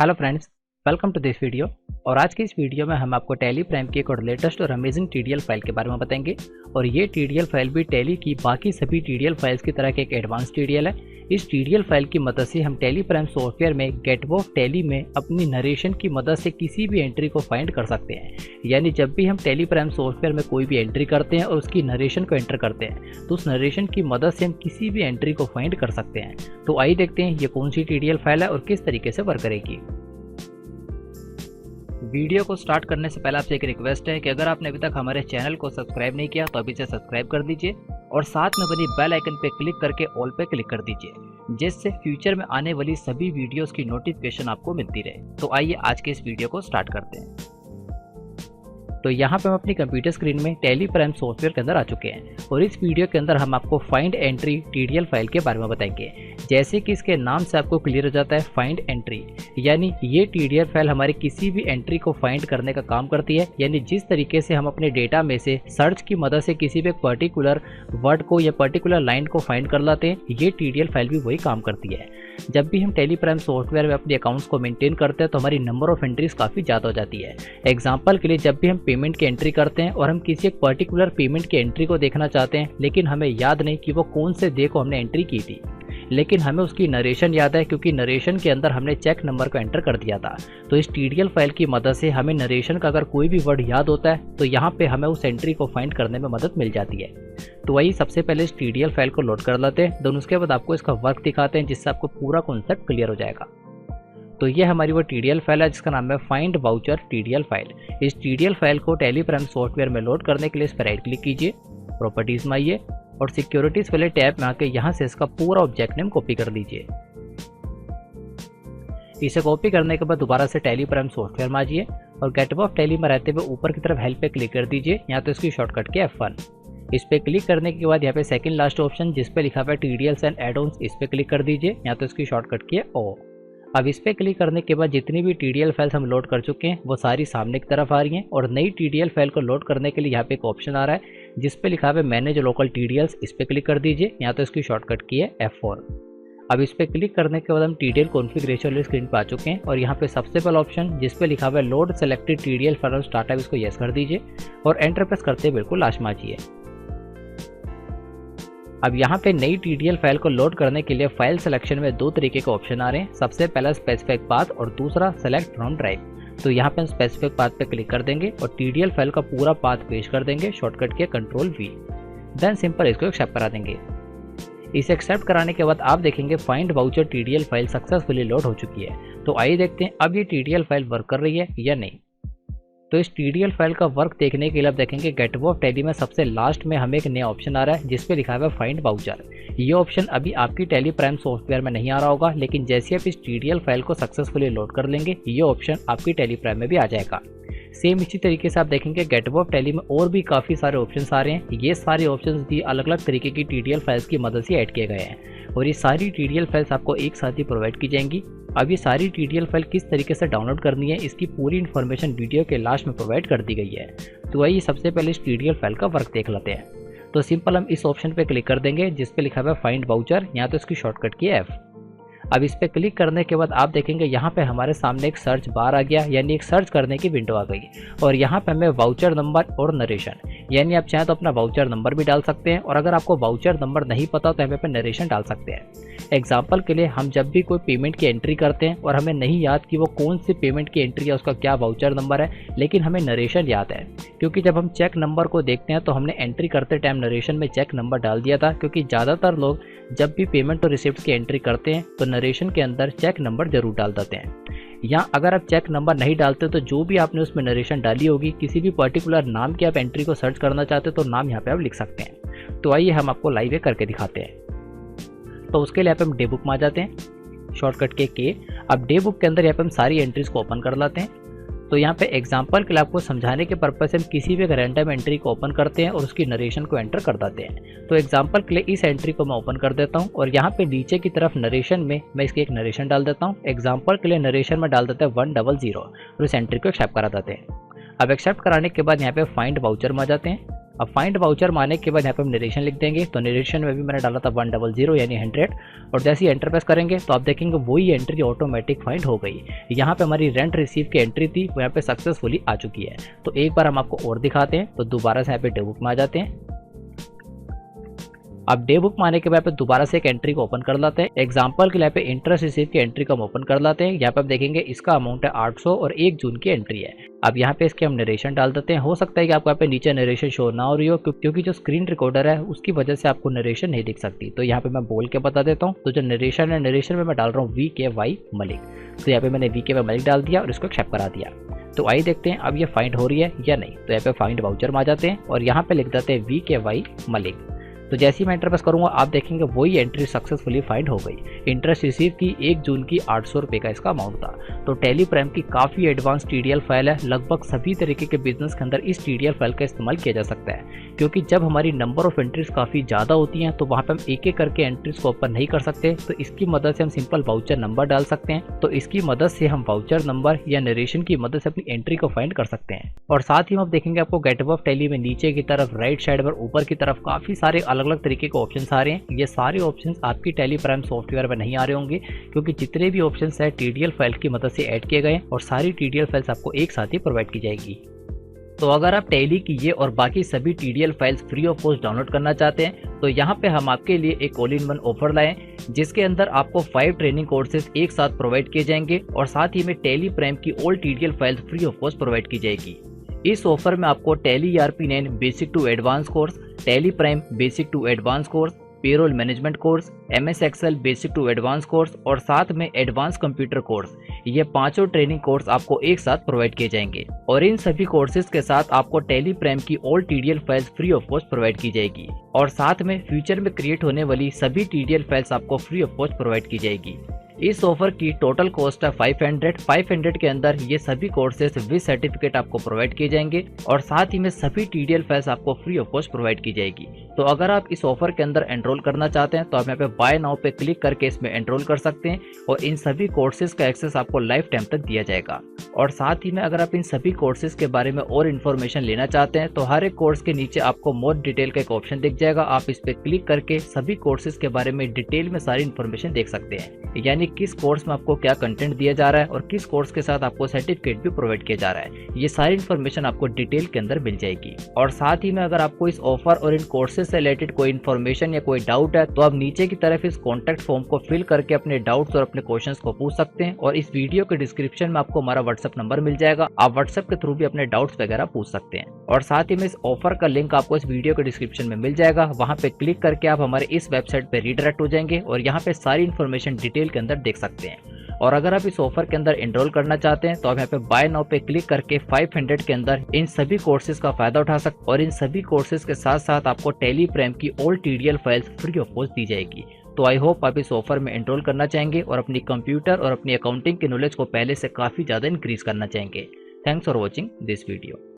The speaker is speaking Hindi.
Hello friends, welcome to this video. और आज की इस वीडियो में हम आपको टैली प्राइम की एक और लेटेस्ट और अमेजिंग टीडीएल फाइल के बारे में बताएंगे। और ये टीडीएल फाइल भी टैली की बाकी सभी टीडीएल फाइल्स की तरह के एक एडवांस टीडीएल है। इस टीडीएल फाइल की मदद से हम टैली प्राइम सॉफ्टवेयर में गेटवर्क टैली में अपनी नरेशन की मदद से किसी भी एंट्री को फाइंड कर सकते हैं। यानी जब भी हम टैली प्राइम सॉफ्टवेयर में कोई भी एंट्री करते हैं और उसकी नरेशन को एंटर करते हैं तो उस नरेशन की मदद से हम किसी भी एंट्री को फाइंड कर सकते हैं। तो आइए देखते हैं ये कौन सी टीडीएल फाइल है और किस तरीके से वर्क करेगी। वीडियो को स्टार्ट करने से पहले आपसे एक रिक्वेस्ट है कि अगर आपने अभी तक हमारे चैनल को सब्सक्राइब नहीं किया तो अभी से सब्सक्राइब कर दीजिए और साथ में बनी बेल आइकन पे क्लिक करके ऑल पे क्लिक कर दीजिए, जिससे फ्यूचर में आने वाली सभी वीडियोस की नोटिफिकेशन आपको मिलती रहे। तो आइए आज के इस वीडियो को स्टार्ट करते हैं। तो यहाँ पे हम अपनी कंप्यूटर स्क्रीन में टैली प्राइम सॉफ्टवेयर के अंदर आ चुके हैं और इस वीडियो के अंदर हम आपको फाइंड एंट्री टीडीएल फाइल के बारे में बताएंगे। जैसे कि इसके नाम से आपको क्लियर हो जाता है फाइंड एंट्री, यानी ये टीडीएल फाइल हमारी किसी भी एंट्री को फाइंड करने का काम करती है। यानी जिस तरीके से हम अपने डेटा में से सर्च की मदद से किसी भी एक पर्टिकुलर वर्ड को या पर्टिकुलर लाइन को फाइंड कर लाते हैं, ये टीडीएल फाइल भी वही काम करती है। जब भी हम टैली प्राइम सॉफ्टवेयर में अपने अकाउंट्स को मेंटेन करते हैं तो हमारी नंबर ऑफ एंट्रीज काफ़ी ज़्यादा हो जाती है। एग्जांपल के लिए जब भी हम पेमेंट की एंट्री करते हैं और हम किसी एक पर्टिकुलर पेमेंट की एंट्री को देखना चाहते हैं, लेकिन हमें याद नहीं कि वो कौन से डे को हमने एंट्री की थी, लेकिन हमें उसकी नरेशन याद है क्योंकि नरेशन के अंदर हमने चेक नंबर को एंटर कर दिया था। तो इस टीडीएल फाइल की मदद से हमें नरेशन का अगर कोई भी वर्ड याद होता है तो यहाँ पे हमें उस एंट्री को फाइंड करने में मदद मिल जाती है। तो वही सबसे पहले इस टीडीएल फाइल को लोड कर लेते हैं, देन उसके बाद आपको इसका वर्क दिखाते हैं जिससे आपको पूरा कॉन्सेप्ट क्लियर हो जाएगा। तो ये हमारी वो टीडीएल फाइल है जिसका नाम है फाइंड वाउचर टीडीएल फाइल। इस टीडीएल फाइल को टैली प्राइम सॉफ्टवेयर में लोड करने के लिए इस पर राइट क्लिक कीजिए, प्रॉपर्टीज में आइए और सिक्योरिटीज वाले टैब में आके यहाँ से इसका पूरा ऑब्जेक्ट नेम कॉपी कर दीजिए। इसे कॉपी करने के बाद दोबारा से टैली प्राइम सॉफ्टवेयर में आइए और गेटवर्क टैली में रहते हुए ऊपर की तरफ हेल्प पे क्लिक कर दीजिए। यहाँ तो इसकी शॉर्टकट के F1। इस पे क्लिक करने के बाद यहाँ पे सेकंड लास्ट ऑप्शन जिस पे लिखा हुआ है टीडीएल्स एंड एड-ऑन्स, इस पे क्लिक कर दीजिए। यहाँ तो इसकी शॉर्टकट की O। अब इस पे क्लिक करने के बाद जितनी भी टीडीएल फाइल्स हम लोड कर चुके हैं वो सारी सामने की तरफ आ रही हैं और नई टीडीएल फाइल को लोड करने के लिए यहाँ पे एक ऑप्शन आ रहा है जिस पे लिखा है मैनेज लोकल टीडीएल्स, इस पे क्लिक कर दीजिए। यहाँ तो इसकी शॉर्टकट की है F4। अब इस पे क्लिक करने के बाद हम टीडीएल कॉन्फ़िगरेशन वाली स्क्रीन पे आ चुके हैं और यहाँ पे सबसे पहला ऑप्शन जिस पे लिखा हुआ है load selected TDL file startup, इसको यस कर दीजिए और एंटर प्रेस करते हुए बिल्कुल लास्ट में आ जाइए। अब यहाँ पे नई टीडीएल फाइल को लोड करने के लिए फाइल सिलेक्शन में दो तरीके के ऑप्शन आ रहे हैं। सबसे पहला स्पेसिफिक पाथ और दूसरा सेलेक्ट फ्रॉम ड्राइव। तो यहाँ पे हम स्पेसिफिक पाथ पे क्लिक कर देंगे और टीडीएल फाइल का पूरा पाथ पेश कर देंगे, शॉर्टकट के Ctrl+V। देन सिंपल इसको एक्सेप्ट करा देंगे। इसे एक्सेप्ट कराने के बाद आप देखेंगे find voucher TDL file successfully load हो चुकी है। तो आइए देखते हैं अब ये टीडीएल फाइल वर्क कर रही है या नहीं। तो इस टीडीएल फाइल का वर्क देखने के लिए आप देखेंगे गेटवर्क टैली में सबसे लास्ट में हमें एक नया ऑप्शन आ रहा है जिस पे लिखा हुआ है फाइंड वाउचर। ये ऑप्शन अभी आपकी टैली प्राइम सॉफ्टवेयर में नहीं आ रहा होगा, लेकिन जैसे आप इस टीडीएल फाइल को सक्सेसफुली लोड कर लेंगे ये ऑप्शन आपकी टैली प्राइम में भी आ जाएगा। सेम इसी तरीके से आप देखेंगे गेटवर्क टैली में और भी काफ़ी सारे ऑप्शंस आ रहे हैं। ये सारे ऑप्शंस भी अलग अलग तरीके की टीडीएल फाइल्स की मदद से ऐड किए गए हैं और ये सारी टीडीएल फाइल्स आपको एक साथ ही प्रोवाइड की जाएंगी। अब ये सारी टीडीएल फाइल किस तरीके से डाउनलोड करनी है इसकी पूरी इन्फॉर्मेशन वीडियो के लास्ट में प्रोवाइड कर दी गई है। तो आइए सबसे पहले इस टीडीएल फाइल का वर्क देख लेते हैं। तो सिंपल हम इस ऑप्शन पे क्लिक कर देंगे जिस पे लिखा हुआ है फाइंड वाउचर, यहाँ तो इसकी शॉर्टकट की है F। अब इस पे क्लिक करने के बाद आप देखेंगे यहाँ पे हमारे सामने एक सर्च बार आ गया, यानी एक सर्च करने की विंडो आ गई और यहाँ पे हमें वाउचर नंबर और नरेशन, यानी आप चाहें तो अपना वाउचर नंबर भी डाल सकते हैं और अगर आपको वाउचर नंबर नहीं पता तो हमें पे नरेशन डाल सकते हैं। एग्जाम्पल के लिए हम जब भी कोई पेमेंट की एंट्री करते हैं और हमें नहीं याद कि वो कौन सी पेमेंट की एंट्री है, उसका क्या वाउचर नंबर है, लेकिन हमें नरेशन याद है क्योंकि जब हम चेक नंबर को देखते हैं तो हमने एंट्री करते टाइम नरेशन में चेक नंबर डाल दिया था, क्योंकि ज़्यादातर लोग जब भी पेमेंट और रिसिप्ट की एंट्री करते हैं तो नरेशन के अंदर चेक नंबर जरूर डाल देते हैं। या अगर आप चेक नंबर नहीं डालते तो जो भी आपने उसमें नरेशन डाली होगी, किसी भी पर्टिकुलर नाम की आप एंट्री को सर्च करना चाहते तो नाम यहाँ पे आप लिख सकते हैं। तो आइए हम आपको लाइव करके दिखाते हैं। तो उसके लिए यहाँ पे हम डे बुक में आ जाते हैं, शॉर्टकट के K। अब डे बुक के अंदर यहाँ पे हम सारी एंट्रीज को ओपन कर लाते हैं। तो यहाँ पे एग्जांपल के लिए आपको समझाने के पर्पज से हम किसी भी रैंडम एंट्री को ओपन करते हैं और उसकी नरेशन को एंटर कर देते हैं। तो एग्जांपल के लिए इस एंट्री को मैं ओपन कर देता हूँ और यहाँ पे नीचे की तरफ नरेशन में मैं इसकी एक नरेशन डाल देता हूँ। एग्जांपल के लिए नरेशन में डाल देते हैं 100 और इस एंट्री को एक्सेप्ट करा देते हैं। अब एक्सेप्ट कराने के बाद यहाँ पे फाइंड वाउचर में आ जाते हैं अब फाइंड वाउचर मारने के बाद यहाँ पे हम नरेशन लिख देंगे। तो नरेशन में भी मैंने डाला था 100 यानी 100, और जैसे ही एंटर प्रेस करेंगे तो आप देखेंगे वही एंट्री ऑटोमेटिक फाइंड हो गई। यहाँ पे हमारी रेंट रिसीव की एंट्री थी वो यहाँ पे सक्सेसफुली आ चुकी है। तो एक बार हम आपको और दिखाते हैं। तो दोबारा से यहाँ पे डे बुक में आ जाते हैं। अब डे बुक में आने के बाद पे दोबारा से एक एंट्री को ओपन कर लाते हैं। एग्जांपल के लिए पे इंटरेस्ट रिसीव की एंट्री को हम ओपन कर लाते हैं। यहाँ पे आप देखेंगे इसका अमाउंट है 800 और 1 जून की एंट्री है। अब यहाँ पे इसके हम नरेशन डाल देते हैं। हो सकता है कि आपको यहाँ पे नीचे नरेशन शो ना हो रही हो क्योंकि जो स्क्रीन रिकॉर्डर है उसकी वजह से आपको नरेशन नहीं दिख सकती। तो यहाँ पे मैं बोल के बता देता हूँ। तो जो नरेशन है, नरेशन में मैं डाल रहा हूँ VKY मलिक। तो यहाँ पे मैंने VKY मलिक डाल दिया और इसको एक्सेप्ट करा दिया। तो आइए देखते हैं अब ये फाइंड हो रही है या नहीं। तो यहाँ पे फाइंड वाउचर में आ जाते हैं और यहाँ पे लिख देते हैं VKY मलिक। तो जैसे ही मैं एंटर प्रेस करूंगा आप देखेंगे वही एंट्री सक्सेसफुली फाइंड हो गई। इंटरेस्ट रिसीव की 1 जून की 800 रुपये का इसका अमाउंट था। तो टैली प्राइम की काफ़ी एडवांस TDL फाइल है। लगभग सभी तरीके के बिजनेस के अंदर इस TDL फाइल का इस्तेमाल किया जा सकता है, क्योंकि जब हमारी नंबर ऑफ एंट्रीज काफ़ी ज़्यादा होती हैं तो वहाँ पर हम एक एक करके एंट्रीज को ओपन नहीं कर सकते। तो इसकी मदद से हम सिंपल वाउचर नंबर डाल सकते हैं। तो इसकी मदद से हम वाउचर नंबर या नरेशन की मदद से अपनी एंट्री को फाइंड कर सकते हैं। और साथ ही हम देखेंगे आपको गेट अबव टैली में नीचे की तरफ, राइट साइड पर, ऊपर की तरफ काफ़ी सारे अलग अलग तरीके के ऑप्शन आ रहे हैं। ये सारे ऑप्शंस आपकी टैली प्राइम सॉफ्टवेयर में नहीं आ रहे होंगे, क्योंकि जितने भी ऑप्शंस है TDL फाइल की मदद से ऐड किए गए और सारी TDL फाइल्स आपको एक साथ ही प्रोवाइड की जाएगी। तो अगर आप टैली की ये और बाकी सभी TDL files free of cost download करना चाहते हैं तो यहाँ पे हम आपके लिए एक ऑल इन वन ऑफर लाए, जिसके अंदर आपको 5 ट्रेनिंग कोर्सेज एक साथ प्रोवाइड किए जाएंगे और साथ ही में टैली प्राइम की all TDL files free of cost provide की जाएगी। इस ऑफर में आपको Tally ERP9 basic to advance course, Tally Prime basic to advance course, payroll management course, MS Excel basic to advance course और साथ में एडवांस कंप्यूटर कोर्स, ये पांचों ट्रेनिंग कोर्स आपको एक साथ प्रोवाइड किए जाएंगे। और इन सभी कोर्सेज के साथ आपको टैली प्राइम की all TDL files free of cost provide की जाएगी और साथ में फ्यूचर में क्रिएट होने वाली सभी TDL फाइल्स आपको फ्री ऑफ कॉस्ट प्रोवाइड की जाएगी। इस ऑफर की टोटल कॉस्ट है 500 के अंदर ये सभी कोर्सेज विद सर्टिफिकेट आपको प्रोवाइड किए जाएंगे और साथ ही में सभी TDL फाइल्स आपको फ्री ऑफ कॉस्ट प्रोवाइड की जाएगी। तो अगर आप इस ऑफर के अंदर एनरोल करना चाहते हैं तो आप यहाँ पे बाय नाउ पे क्लिक करके इसमें एनरोल कर सकते हैं और इन सभी कोर्सेज का एक्सेस आपको लाइफ टाइम तक दिया जाएगा। और साथ ही में अगर आप इन सभी कोर्सेज के बारे में और इन्फॉर्मेशन लेना चाहते हैं तो हर एक कोर्स के नीचे आपको मोर डिटेल का एक ऑप्शन दिख जाएगा। आप इस पे क्लिक करके सभी कोर्सेज के बारे में डिटेल में सारी इन्फॉर्मेशन देख सकते हैं, यानी किस कोर्स में आपको क्या कंटेंट दिया जा रहा है और किस कोर्स के साथ आपको सर्टिफिकेट भी प्रोवाइड किया जा रहा है। ये सारी इन्फॉर्मेशन आपको डिटेल के अंदर मिल जाएगी। और साथ ही में अगर आपको इस ऑफर और इन कोर्सेज से रिलेटेड कोई इन्फॉर्मेशन या कोई डाउट है तो आप नीचे की तरफ इस कॉन्टैक्ट फॉर्म को फिल करके अपने डाउट्स और अपने क्वेश्चंस को पूछ सकते हैं। और इस वीडियो के डिस्क्रिप्शन में आपको हमारा व्हाट्सएप नंबर मिल जाएगा, आप व्हाट्सएप के थ्रू भी अपने डाउट्स वगैरह पूछ सकते हैं। और साथ ही में इस ऑफर का लिंक आपको इस वीडियो के डिस्क्रिप्शन में मिल जाएगा, वहां पे क्लिक करके आप हमारे इस वेबसाइट पे रीडायरेक्ट हो जाएंगे और यहाँ पे सारी इन्फॉर्मेशन डिटेल के अंदर देख सकते हैं। और अगर आप इस ऑफर के अंदर एनरोल करना चाहते हैं तो आप यहाँ पे बाय नाउ पे क्लिक करके 500 के अंदर इन सभी कोर्सेज का फायदा उठा सकते और इन सभी कोर्सेज के साथ साथ आपको टैली प्राइम की all TDL files free of cost दी जाएगी। तो आई होप आप इस ऑफर में एनरोल करना चाहेंगे और अपनी कंप्यूटर और अपनी अकाउंटिंग की नॉलेज को पहले से काफी ज्यादा इंक्रीज करना चाहेंगे। Thanks for watching this video.